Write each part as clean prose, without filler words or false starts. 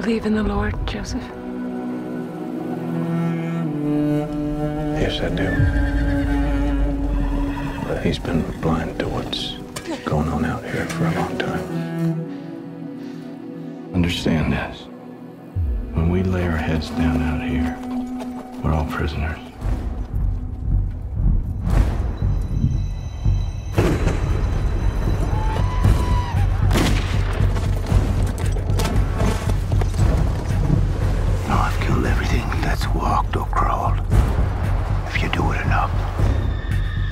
believe in the Lord, Joseph? Yes, I do. But he's been blind to what's going on out here for a long time. Understand this. When we lay our heads down out here, we're all prisoners. No, I've killed everything that's walked or crawled. If you do it enough,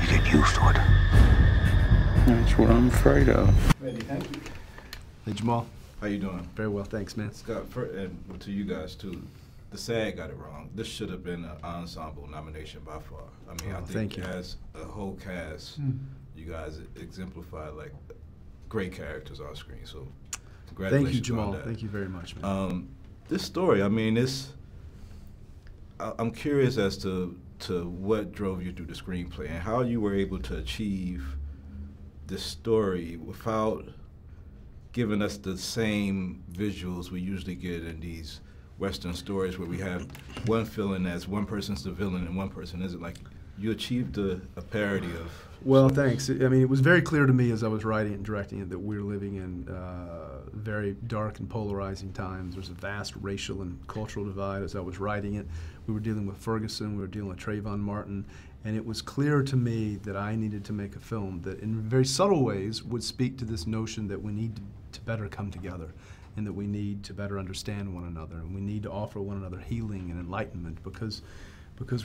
you get used to it. That's what I'm afraid of. Ready, thank you. Hey, Jamal. How you doing? Very well, thanks, man. Scott, and to you guys too, the SAG got it wrong. This should have been an ensemble nomination by far. I mean, I think as a whole cast, you guys exemplified like great characters on screen. So congratulations. Thank you, Jamal. On that. Thank you very much, man. This story, I mean, I'm curious as to what drove you through the screenplay and how you were able to achieve this story without giving us the same visuals we usually get in these Western stories where we have one villain as one person's the villain and one person isn't. Like, you achieved a parody of... Well, thanks. I mean, it was very clear to me as I was writing it and directing it that we're living in very dark and polarizing times. There's a vast racial and cultural divide. As I was writing it, we were dealing with Ferguson, we were dealing with Trayvon Martin, and it was clear to me that I needed to make a film that in very subtle ways would speak to this notion that we need to better come together and that we need to better understand one another and we need to offer one another healing and enlightenment because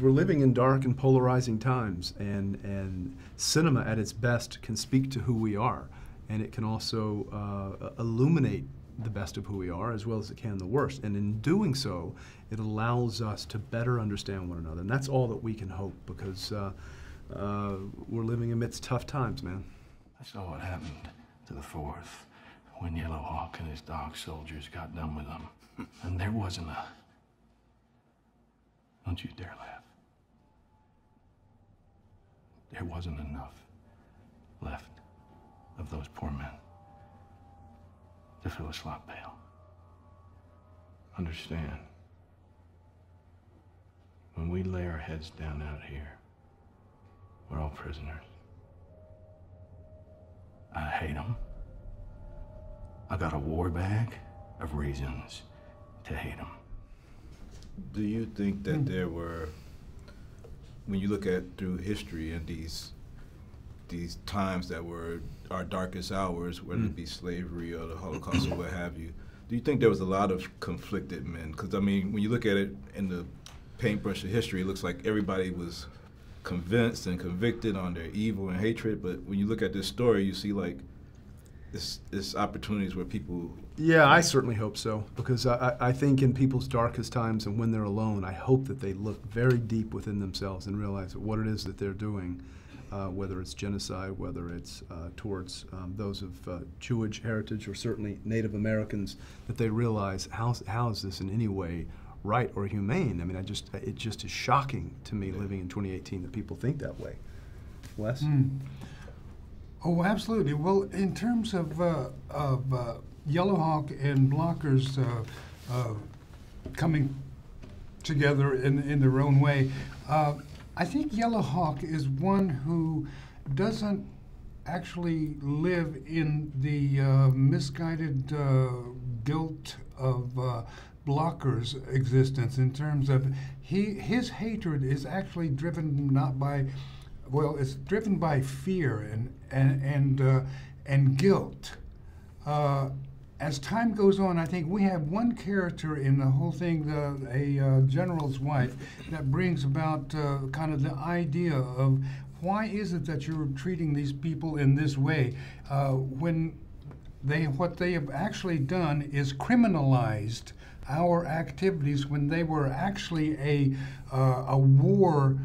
we're living in dark and polarizing times, and cinema at its best can speak to who we are, and it can also illuminate the best of who we are as well as it can the worst, and in doing so it allows us to better understand one another, and that's all that we can hope, because we're living amidst tough times, man. I saw what happened to the 4th when Yellow Hawk and his dog soldiers got done with them, and there wasn't a... Don't you dare laugh. There wasn't enough left of those poor men to fill a slop pail. Understand, when we lay our heads down out here, we're all prisoners. I hate them. I got a war bag of reasons to hate them. Do you think that there were, when you look at through history and these times that were our darkest hours, whether it be slavery or the Holocaust or what have you, do you think there was a lot of conflicted men? Because, I mean, when you look at it in the paintbrush of history, it looks like everybody was convinced and convicted on their evil and hatred, but when you look at this story, you see, like, this opportunities where people... Yeah, I certainly hope so, because I think in people's darkest times and when they're alone, I hope that they look very deep within themselves and realize what it is that they're doing, whether it's genocide, whether it's towards those of Jewish heritage or certainly Native Americans, that they realize how is this in any way right or humane? I mean, it just is shocking to me living in 2018 that people think that way. Wes? Oh, absolutely. Well, in terms of Yellowhawk and Blockers coming together in their own way, I think Yellowhawk is one who doesn't actually live in the misguided guilt of Blocker's existence, in terms of his hatred is actually driven not by, well, it's driven by fear and guilt. As time goes on, I think we have one character in the whole thing, a general's wife, that brings about kind of the idea of why is it that you're treating these people in this way when what they have actually done is criminalized our activities when they were actually a war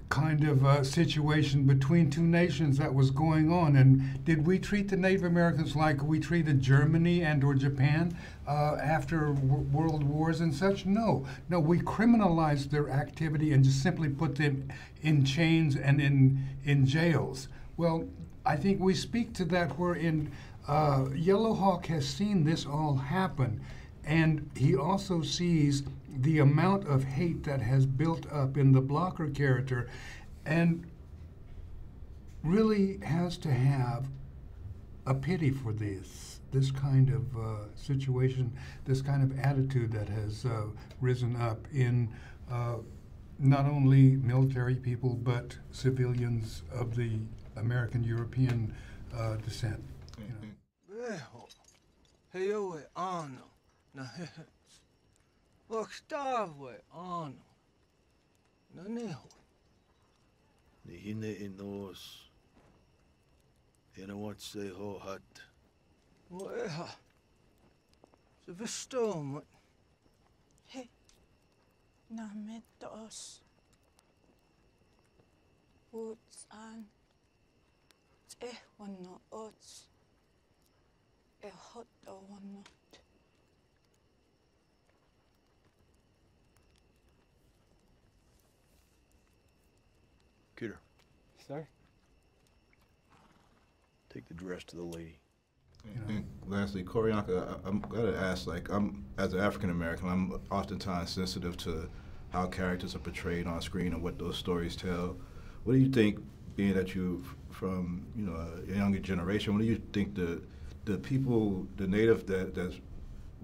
kind of situation between two nations that was going on. And did we treat the Native Americans like we treated Germany and or Japan after world wars and such? No, we criminalized their activity and just simply put them in chains and in jails. Well, I think we speak to that wherein Yellowhawk has seen this all happen, And he also sees the amount of hate that has built up in the Blocker character, and really has to have a pity for this kind of situation, this kind of attitude that has risen up in not only military people, but civilians of the American European descent. Hejoe ano, na hehets. Okstave ano, na neho. Ni hine inos. Hina wat se ho hat. O eha. Se verstom. He, na metos. Woods an. Wano ots. Hot or not. Kilcher, Sir? take the dress to the lady. And lastly, Corianka, I'm gotta ask, like, as an African American, I'm oftentimes sensitive to how characters are portrayed on screen and what those stories tell. What do you think, being that you're from, a younger generation, what do you think the people, the native that's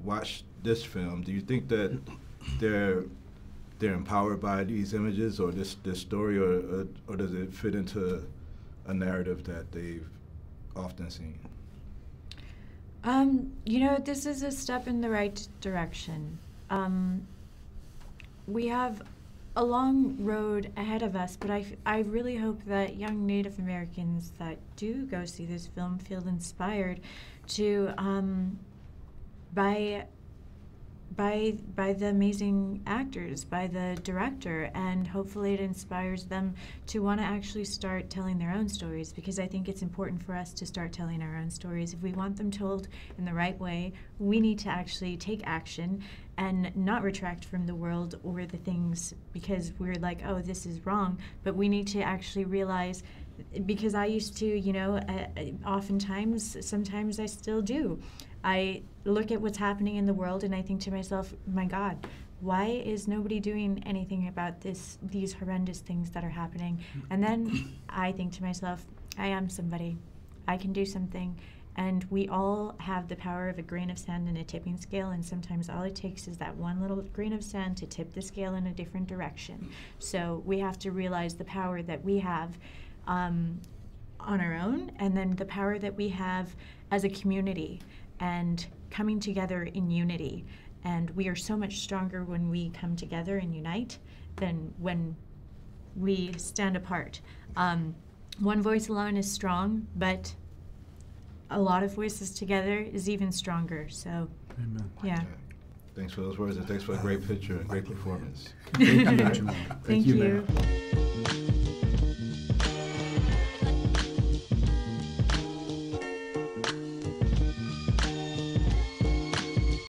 watched this film, do you think that they're empowered by these images or this story, or does it fit into a narrative that they've often seen? This is a step in the right direction. We have a long road ahead of us, but I really hope that young Native Americans that do go see this film feel inspired to by the amazing actors, by the director, and hopefully it inspires them to want to actually start telling their own stories, because I think it's important for us to start telling our own stories. If we want them told in the right way, we need to actually take action and not retract from the world or the things because we're like, oh, this is wrong, but we need to actually realize, because I used to, oftentimes, sometimes I still do. I look at what's happening in the world and I think to myself, my God, why is nobody doing anything about these horrendous things that are happening? And then I think to myself, I am somebody. I can do something. And we all have the power of a grain of sand in a tipping scale, and sometimes all it takes is that one little grain of sand to tip the scale in a different direction. So we have to realize the power that we have on our own, and then the power that we have as a community, and coming together in unity. And we are so much stronger when we come together and unite than when we stand apart. One voice alone is strong, but a lot of voices together is even stronger. So, Amen. Yeah. Thanks for those words, and thanks for a great picture and great performance. Thank you. Thank you.